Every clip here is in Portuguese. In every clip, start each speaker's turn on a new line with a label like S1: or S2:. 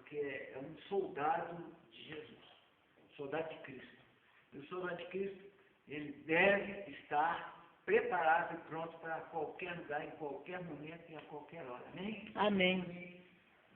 S1: porque é um soldado de Jesus, soldado de Cristo. E o soldado de Cristo, ele deve estar preparado e pronto para qualquer lugar, em qualquer momento e a qualquer hora. Amém?
S2: Amém.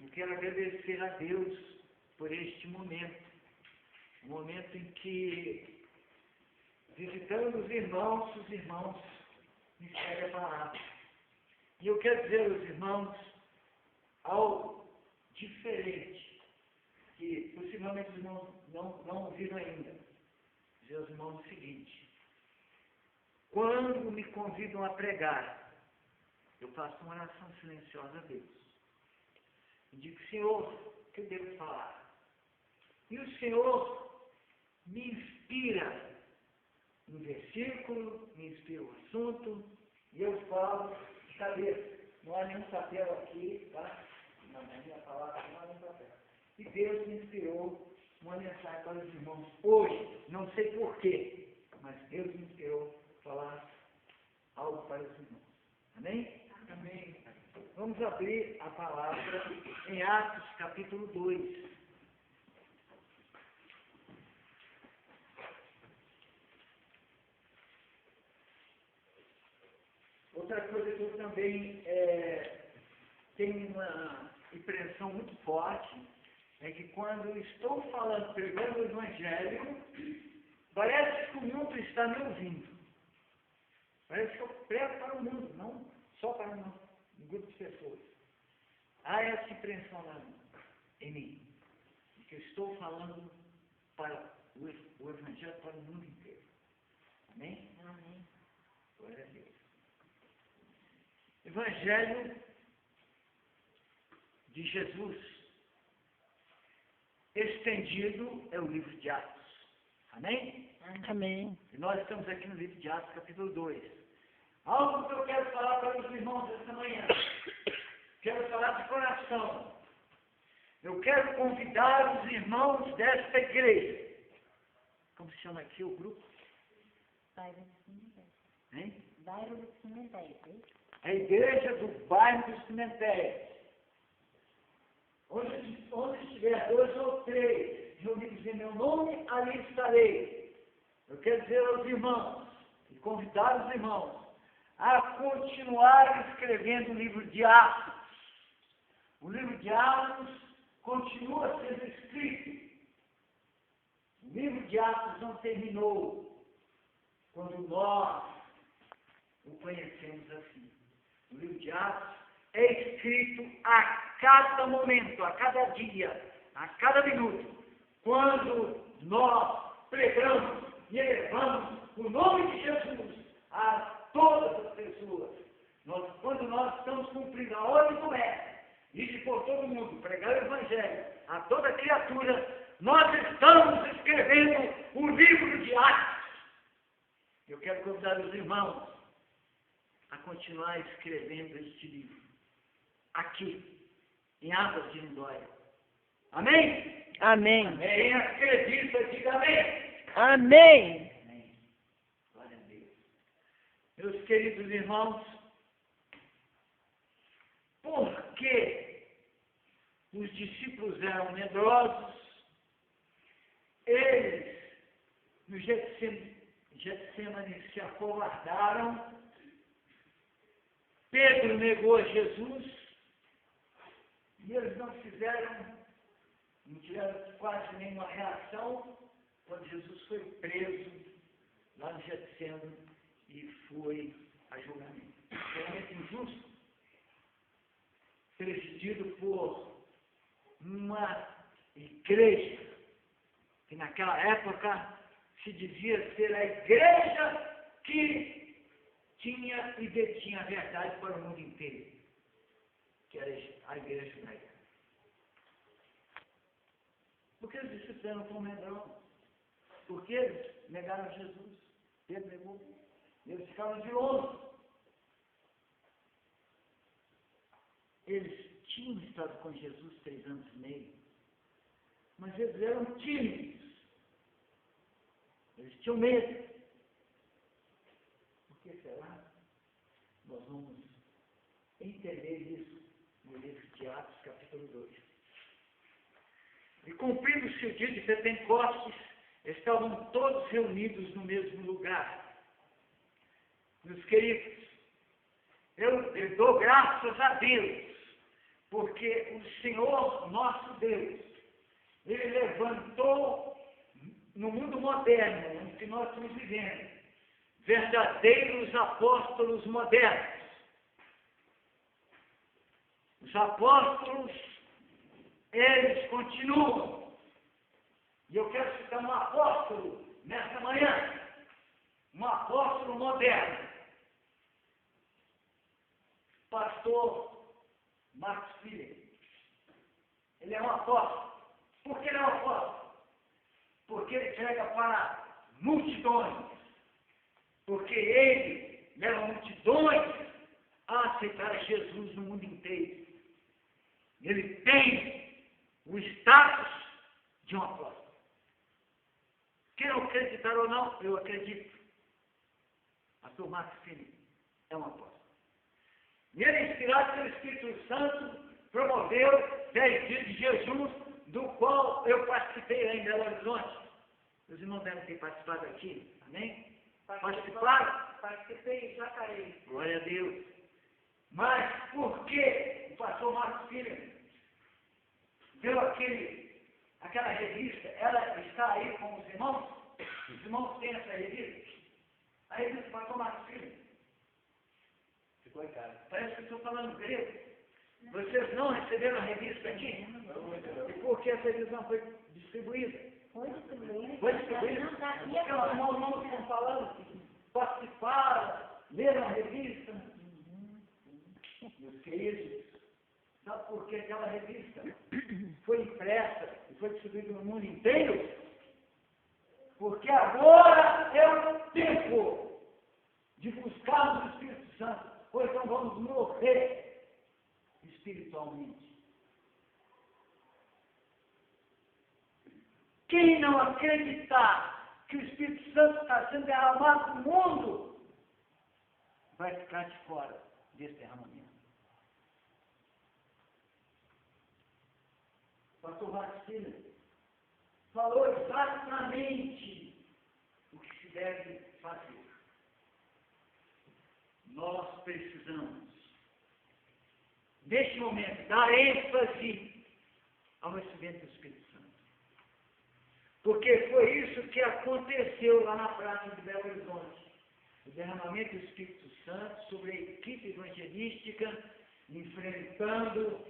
S1: Eu quero agradecer a Deus por este momento. Um momento em que, visitando os irmãos me seguem a palavra. E eu quero dizer aos irmãos algo diferente, que possivelmente os irmãos não ouviram ainda. Dizer aos irmãos o seguinte: quando me convidam a pregar, eu faço uma oração silenciosa a Deus. E digo: Senhor, o que eu devo falar? E o Senhor me inspira um versículo, me inspira um assunto, e eu falo de cabeça. Não há nenhum papel aqui, tá? Na minha palavra não há nenhum papel. E Deus me inspirou uma mensagem para os irmãos hoje. Não sei porquê, mas Deus me inspirou a falar algo para os irmãos. Amém? Amém. Vamos abrir a palavra em Atos capítulo 2. Outra coisa que eu também tenho uma impressão muito forte é que quando eu estou falando, pregando o Evangelho, parece que o mundo está me ouvindo. Parece que eu prego para o mundo, não só para um grupo de pessoas. Há essa impressão em mim, de que eu estou falando para o Evangelho para o mundo inteiro. Amém?
S2: Amém.
S1: Glória a Deus. Evangelho de Jesus estendido é o livro de Atos. Amém?
S2: Amém.
S1: E nós estamos aqui no livro de Atos, capítulo 2. Algo que eu quero falar para os irmãos esta manhã. Quero falar de coração. Eu quero convidar os irmãos desta igreja. Como se chama aqui o grupo?
S2: Bairro do Cemitério.
S1: Hein?
S2: Bairro do Cemitério.
S1: A igreja do bairro dos Cemitérios. Onde estiver 2 ou 3 reunidos em meu nome, ali estarei. Eu quero dizer aos irmãos, e convidar os irmãos, a continuar escrevendo o livro de Atos. O livro de Atos continua sendo escrito. O livro de Atos não terminou quando nós o conhecemos assim. O livro de Atos é escrito a cada momento, a cada dia, a cada minuto, quando nós pregamos e elevamos o nome de Jesus a todas as pessoas. Quando nós estamos cumprindo a ordem do Mestre, e por todo mundo, pregar o Evangelho a toda criatura, nós estamos escrevendo o livro de Atos. Eu quero convidar os irmãos a continuar escrevendo este livro, aqui, em Águas de Lindóia. Amém?
S2: Amém.
S1: Amém. Quem acredita, diga amém.
S2: Amém.
S1: Amém. Glória a Deus. Meus queridos irmãos, por que os discípulos eram medrosos? Eles, no Getsemane, se acovardaram. Pedro negou a Jesus e eles não tiveram quase nenhuma reação quando Jesus foi preso lá no Getsemane e foi a julgamento. Julgamento injusto, presidido por uma igreja que naquela época se dizia ser a igreja que tinha e detinha a verdade para o mundo inteiro, que era a igreja judaica. Por que os discípulos eram tão medrosos? Porque eles negaram Jesus. Pedro negou. Eles ficaram de longe. Eles tinham estado com Jesus 3 anos e meio, mas eles eram tímidos. Eles tinham medo. Por que será? Nós vamos entender isso no livro de Atos, capítulo 2. E cumprindo-se o dia de Pentecostes, estavam todos reunidos no mesmo lugar. Meus queridos, eu dou graças a Deus, porque o Senhor nosso Deus, Ele levantou no mundo moderno, em que nós estamos vivendo, verdadeiros apóstolos modernos. Os apóstolos, eles continuam. E eu quero citar um apóstolo nesta manhã, um apóstolo moderno, pastor Marcos Filho. Ele é um apóstolo. Por que ele é um apóstolo? Porque ele prega para multidões. Porque ele leva multidões a aceitar Jesus no mundo inteiro. Ele tem o status de um apóstolo. Queiram acreditar ou não, eu acredito. Pastor Marcos Filho é um apóstolo. E ele, inspirado pelo Espírito Santo, promoveu 10 dias de jejum, do qual eu participei lá em Belo Horizonte. Os irmãos devem ter participado aqui, amém? Participaram?
S2: Participei, já caí.
S1: Glória a Deus. Mas por que o pastor Marcos Filho deu aquela revista? Ela está aí com os irmãos? Os irmãos têm essa revista? A revista do pastor Marcos Filho.
S3: Ficou em casa.
S1: Parece que eu estou falando grego. Vocês não receberam a revista aqui? E por que essa revista não foi distribuída?
S2: Foi distribuído.
S1: Foi distribuída?
S2: Não está aqui
S1: Porque os
S2: agora.
S1: irmãos não estão falando, participaram, leram a revista. Meus queridos, sabe por que aquela revista foi impressa e foi distribuída no mundo inteiro? Porque agora é o tempo de buscarmos o Espírito Santo, ou então vamos morrer espiritualmente. Quem não acreditar que o Espírito Santo está sendo derramado no mundo, vai ficar de fora desse derramamento. O pastor Marcos Filho falou exatamente o que se deve fazer. Nós precisamos, neste momento, dar ênfase ao recebimento do Espírito Santo. Porque foi isso que aconteceu lá na praça de Belo Horizonte. O derramamento do Espírito Santo sobre a equipe evangelística, enfrentando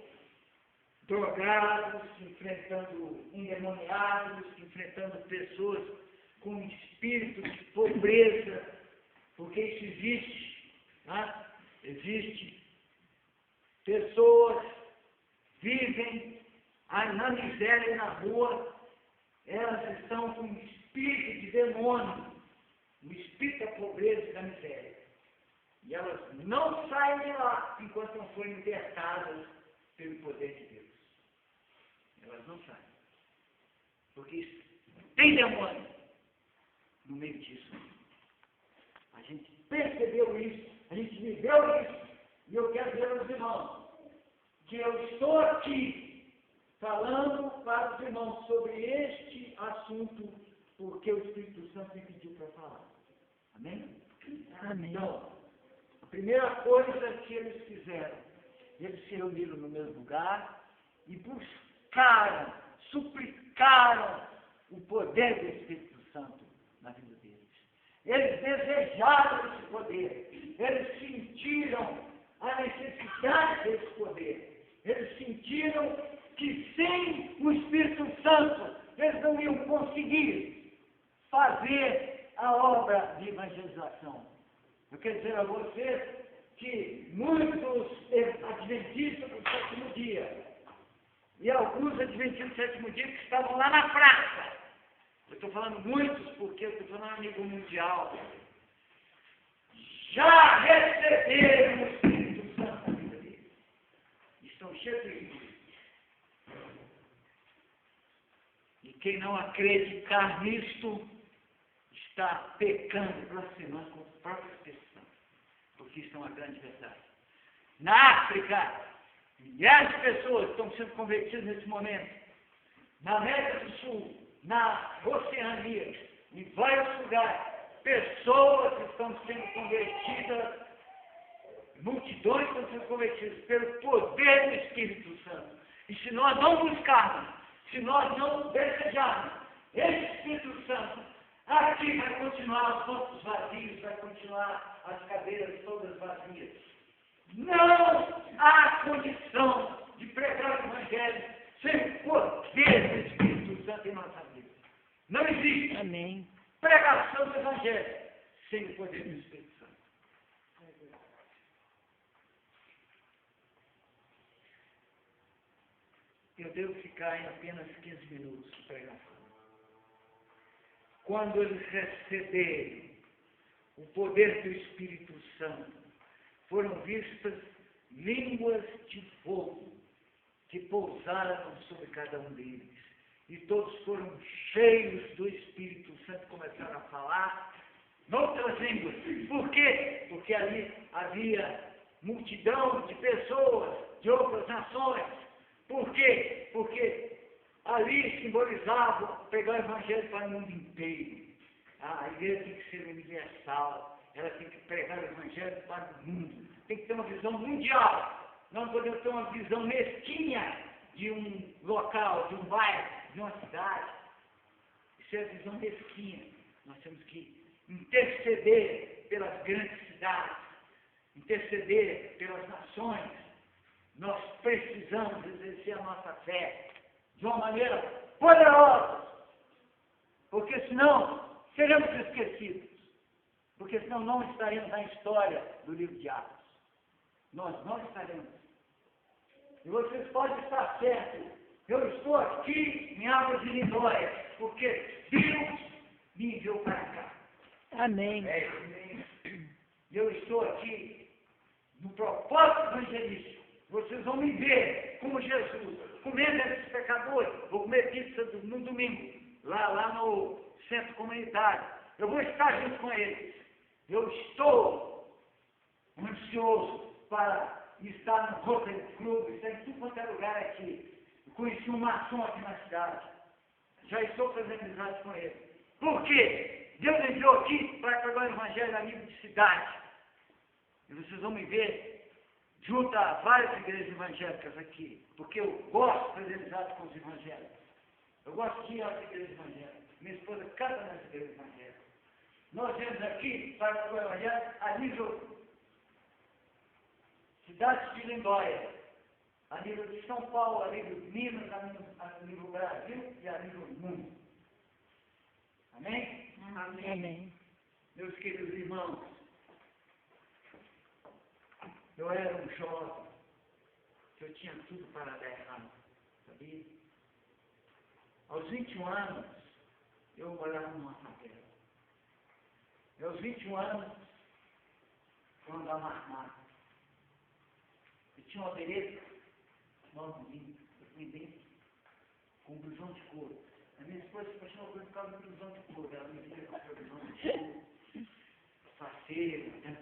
S1: drogados, enfrentando endemoniados, enfrentando pessoas com espírito de pobreza, porque isso existe, né? Existe. Pessoas vivem na miséria e na rua, elas estão com um espírito de demônio, o espírito da pobreza e da miséria. E elas não saem de lá enquanto não forem libertadas pelo poder de Deus. Elas não saem. Porque isso tem demônio no meio disso. A gente percebeu isso, a gente viveu isso, e eu quero dizer aos irmãos que eu estou aqui falando para os irmãos sobre este assunto, porque o Espírito Santo me pediu para falar. Amém?
S2: Amém.
S1: Então, a primeira coisa que eles fizeram, eles se reuniram no mesmo lugar e buscaram, suplicaram o poder do Espírito Santo na vida deles. Eles desejaram esse poder, eles sentiram a necessidade desse poder, eles sentiram que sem o Espírito Santo eles não iam conseguir fazer a obra de evangelização. Eu quero dizer a vocês que muitos adventistas do sétimo dia e alguns adventistas do sétimo dia que estavam lá na praça, eu estou falando muitos porque eu estou falando a nível mundial, já receberam o Espírito Santo na vida deles. Estão cheios de Espírito. E quem não acreditar nisto está pecando, blasfemando com o próprio Espírito Santo. Porque isso é uma grande verdade. Na África, milhares de pessoas estão sendo convertidas nesse momento. na América do Sul, na Oceania, em vários lugares, pessoas estão sendo convertidas, multidões estão sendo convertidas pelo poder do Espírito Santo. E se nós não buscarmos, se nós não desejarmos esse Espírito Santo, aqui vai continuar os bancos vazios, vai continuar as cadeiras todas vazias. Não há condição de pregar o Evangelho sem o poder do Espírito Santo em nossa vida. Não existe
S2: Amém.
S1: pregação do Evangelho sem o poder do Espírito Santo. Eu devo ficar em apenas 15 minutos de pregação. Quando eles receberem o poder do Espírito Santo, foram vistas línguas de fogo que pousaram sobre cada um deles. E todos foram cheios do Espírito Santo, começaram a falar noutras línguas. Por quê? Porque ali havia multidão de pessoas de outras nações. Por quê? Porque ali simbolizava pegar o Evangelho para o mundo inteiro. A igreja tem que ser universal, ela tem que pregar o Evangelho para o mundo. Tem que ter uma visão mundial. Não podemos ter uma visão mesquinha de um local, de um bairro, de uma cidade. Isso é a visão mesquinha. Nós temos que interceder pelas grandes cidades, interceder pelas nações. Nós precisamos exercer a nossa fé de uma maneira poderosa, porque senão seremos esquecidos, porque senão não estaremos na história do livro de Atos. Nós não estaremos. E vocês podem estar certos, eu estou aqui em Águas de Lindóia, porque Deus me enviou para cá.
S2: Amém.
S1: Eu estou aqui no propósito evangelístico. Vocês vão me ver como Jesus, comendo esses pecadores. Vou comer pizza no domingo, lá no centro comunitário. Eu vou estar junto com eles. Eu estou ansioso para estar no Rotary Club, estar em tudo quanto é lugar aqui. Eu conheci um maçom aqui na cidade. Já estou fazendo amizade com ele. Por quê? Deus me enviou aqui para pregar o Evangelho a nível de cidade. E vocês vão me ver junto a várias igrejas evangélicas aqui, porque eu gosto de fazer amizade com os evangélicos. Eu gosto de ir às igrejas evangélicas. Minha esposa canta nas igrejas evangélicas. Nós viemos aqui para pregar o Evangelho a nível cidade de Lindóia, a nível de São Paulo, a nível de Minas, a nível Brasil e a nível mundo. Amém?
S2: Amém. Amém.
S1: Meus queridos irmãos, eu era um jovem, eu tinha tudo para dar errado, sabia? Aos 21 anos, eu morava numa favela. E aos 21 anos, eu andava armado. Eu tinha uma beleza, novinha, eu fui bem, com um blusão de couro. A minha esposa se apaixonou por causa do blusão de couro. Ela me via com o blusão de couro, faceiro, né?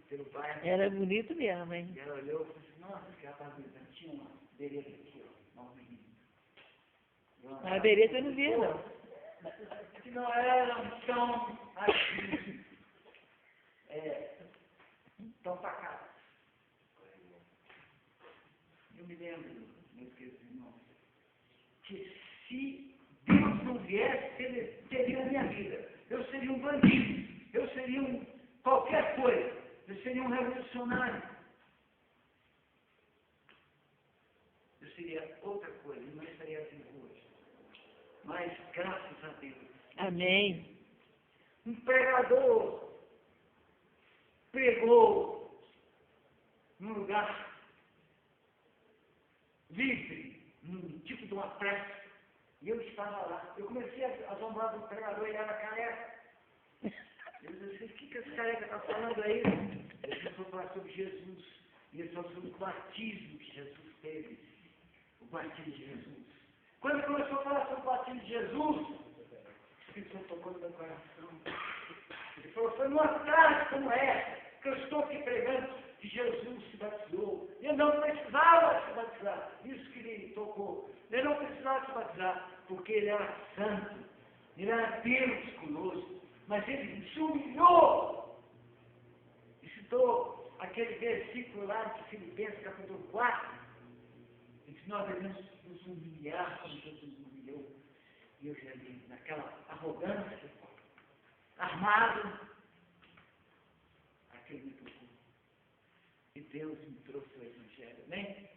S1: Pelo bairro.
S2: Era bonito mesmo, hein?
S1: E ela olhou e falou assim, nossa, que rapaz bonito. Tinha uma beleza aqui, ó, novinha.
S2: A beleza eu não via, não.
S1: Que não eram tão assim, tão pacatos. Eu me lembro, meus queridos irmãos, que se Deus não viesse, ele teria a minha vida. Eu seria um bandido, eu seria qualquer coisa, eu seria um revolucionário. Eu seria outra coisa, não estaria vivo hoje. Mas, graças a Deus.
S2: Amém.
S1: Um pregador pregou num lugar livre, num tipo de uma praça, e eu estava lá. Eu comecei a assombrar do pregador, ele era careca. Eu disse, o que esse careca está falando aí? Ele começou a falar sobre Jesus, e ele falou sobre o batismo que Jesus teve, o batismo de Jesus. Quando ele começou a falar sobre o batismo de Jesus, o Espírito Santo tocou no meu coração. Ele falou, foi numa tarde como essa, que eu estou aqui pregando que Jesus se batizou. Eu não precisava se batizar. Isso que ele tocou Ele não precisava se batizar, porque ele era santo, ele era Deus conosco, mas ele se humilhou. E citou aquele versículo lá de Filipenses, capítulo 4, em que nós devemos nos humilhar como Jesus nos humilhou. E eu já li naquela arrogância, armado, aquele me tocou. E Deus me trouxe o Evangelho, amém?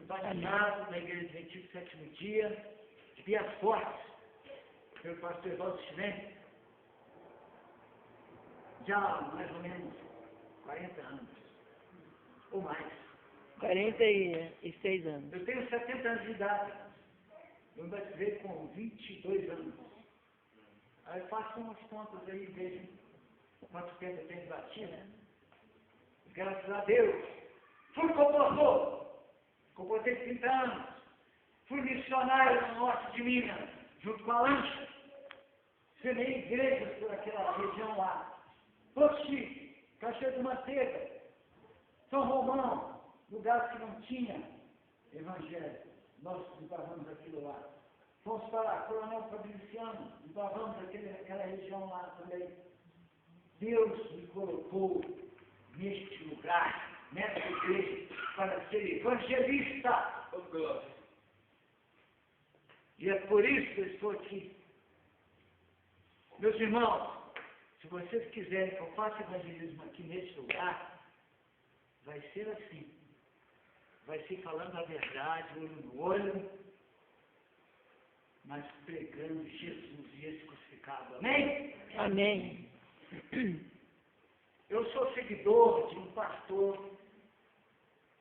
S1: Batizado na Igreja Adventista do Sétimo Dia, de Pias Fortes, pelo pastor Evaldo Chilene, já há mais ou menos 40 anos, ou mais.
S2: 46 anos.
S1: Eu tenho 70 anos de idade, eu me batizei com 22 anos. Aí eu faço umas contas aí, vejo quanto tempo eu tenho de batismo. Graças a Deus, fui comportei 30 anos, fui missionário no norte de Minas, junto com a Lancha, semei igrejas por aquela região lá, Poxi, Cachoeira de Manteiga, São Romão, lugares que não tinha evangelho, nós desbravamos aquilo lá. Fomos para Coronel Fabriciano, desbravamos aquela região lá também. Deus me colocou neste lugar, nessa igreja, para ser evangelista. E é por isso que eu estou aqui. Meus irmãos, se vocês quiserem que eu faça evangelismo aqui neste lugar, vai ser assim. Vai ser falando a verdade, olho no olho, mas pregando Jesus e esse crucificado. Amém?
S2: Amém.
S1: Eu sou seguidor de um pastor,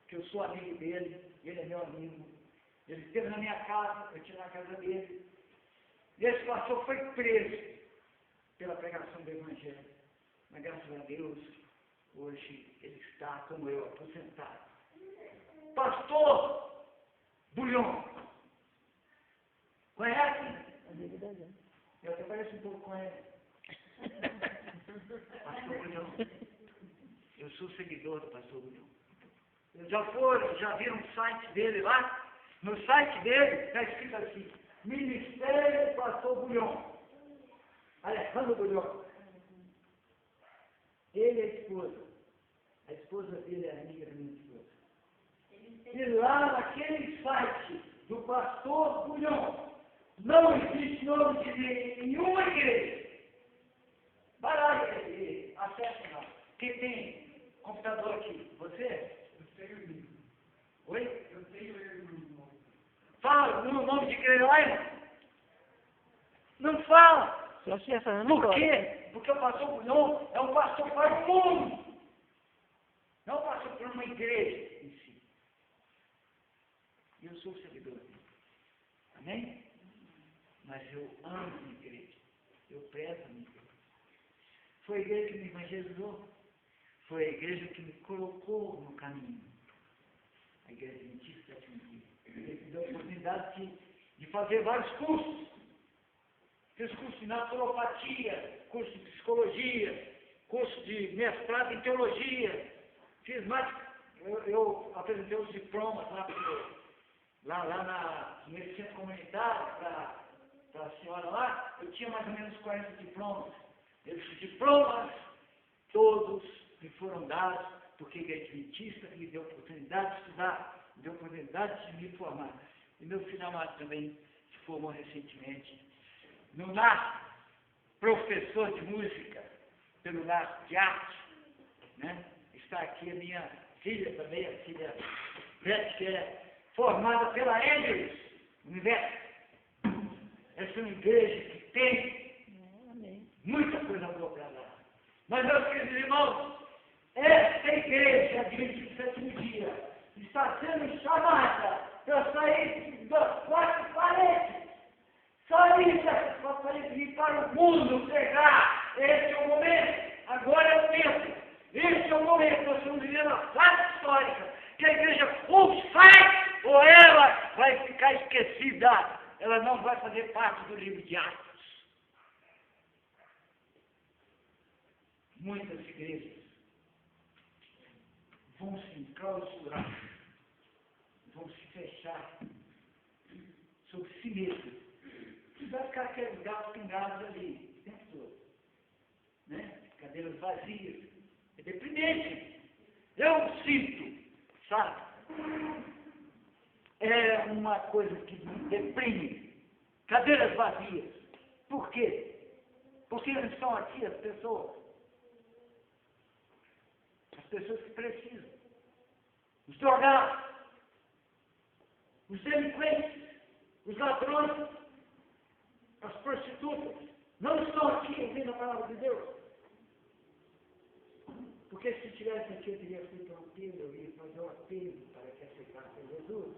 S1: que eu sou amigo dele, ele é meu amigo. Ele esteve na minha casa, eu estive na casa dele. E esse pastor foi preso pela pregação do Evangelho. Mas graças a Deus, hoje ele está, como eu, aposentado. Pastor Bulhão. Conhece? Eu até pareço um pouco com ele. Pastor Bulhão. Eu sou seguidor do pastor Bulhão. Já viram o site dele lá? No site dele está escrito assim, Ministério Pastor Bulhão. Alejandro Bulhão. Ele é a esposa. A esposa dele é amiga da minha esposa. E lá naquele site do pastor Bulhão, não existe nome de nenhuma igreja. Vai lá e acessa lá. Quem tem computador aqui? Você?
S3: Eu tenho.
S1: Oi?
S3: Eu tenho ele no nome.
S1: Fala no nome de igreja lá, irmão. Não fala.
S2: Só se falando
S1: Por
S2: agora.
S1: quê? Porque o pastor Bulhão é um pastor para o mundo. Não é um pastor para uma igreja em si. E eu sou seguidor dele. Amém? Mas eu amo a minha igreja. Eu prezo a minha igreja. Foi a igreja que me evangelizou. Foi a igreja que me colocou no caminho. A igreja Adventista do Sétimo Dia. Ele me deu a oportunidade de fazer vários cursos. Fiz curso de naturopatia, curso de psicologia, curso de mestrado em teologia. Fiz mais. Eu apresentei os diplomas lá nesse centro comunitário para a senhora lá. Eu tinha mais ou menos 40 diplomas. Esses diplomas todos me foram dados porque a igreja adventista me deu a oportunidade de estudar, me deu a oportunidade de me formar. E meu filho amado também se formou recentemente no NAR, professor de música, pelo NAR de arte, né? Está aqui a minha filha também, a filha Beth, que é formada pela Andrews Universo. Essa é uma igreja que tem muita coisa boa para dar. Mas, meus queridos irmãos, esta igreja Adventista do Sétimo Dia está sendo chamada para sair das quatro paredes. Sair dessas quatro paredes e ir para o mundo pregar. Esse é o momento. Agora é o tempo. Esse é o momento. Nós estamos vivendo a fase histórica. Que a igreja ou sai ou ela vai ficar esquecida. Ela não vai fazer parte do livro de Atos. Muitas igrejas vão se enclausurar, vão se fechar, sobre si mesmo. Você vai ficar aqueles gatos pingados ali, o tempo todo. Né? Cadeiras vazias. É deprimente. Eu sinto, sabe? É uma coisa que me deprime. Cadeiras vazias. Por quê? Porque não estão aqui as pessoas. As pessoas que precisam. Os drogados. Os delinquentes. Os ladrões. As prostitutas. Não estão aqui ouvindo a palavra de Deus. Porque se estivesse aqui, eu teria feito um apelo, eu ia fazer um apelo para que aceitasse Jesus.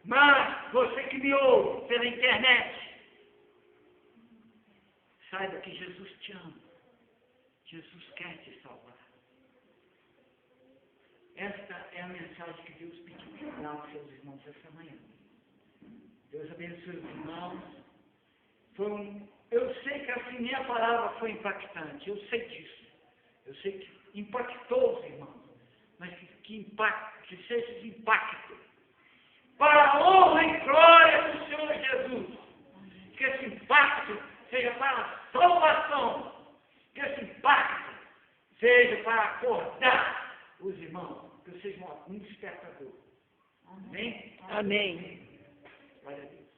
S1: Mas, você que me ouve pela internet, saiba que Jesus te ama. Jesus quer te salvar. Esta é a mensagem que Deus pediu para dar aos seus irmãos essa manhã. Deus abençoe os irmãos. Eu sei que assim minha palavra foi impactante, eu sei disso. Eu sei que impactou os irmãos, mas que seja esse impacto para a honra e glória do Senhor Jesus. Que esse impacto seja para a salvação. Que esse impacto seja para acordar os irmãos. Que eu seja um despertador. Amém?
S2: Amém.
S1: Glória a Deus.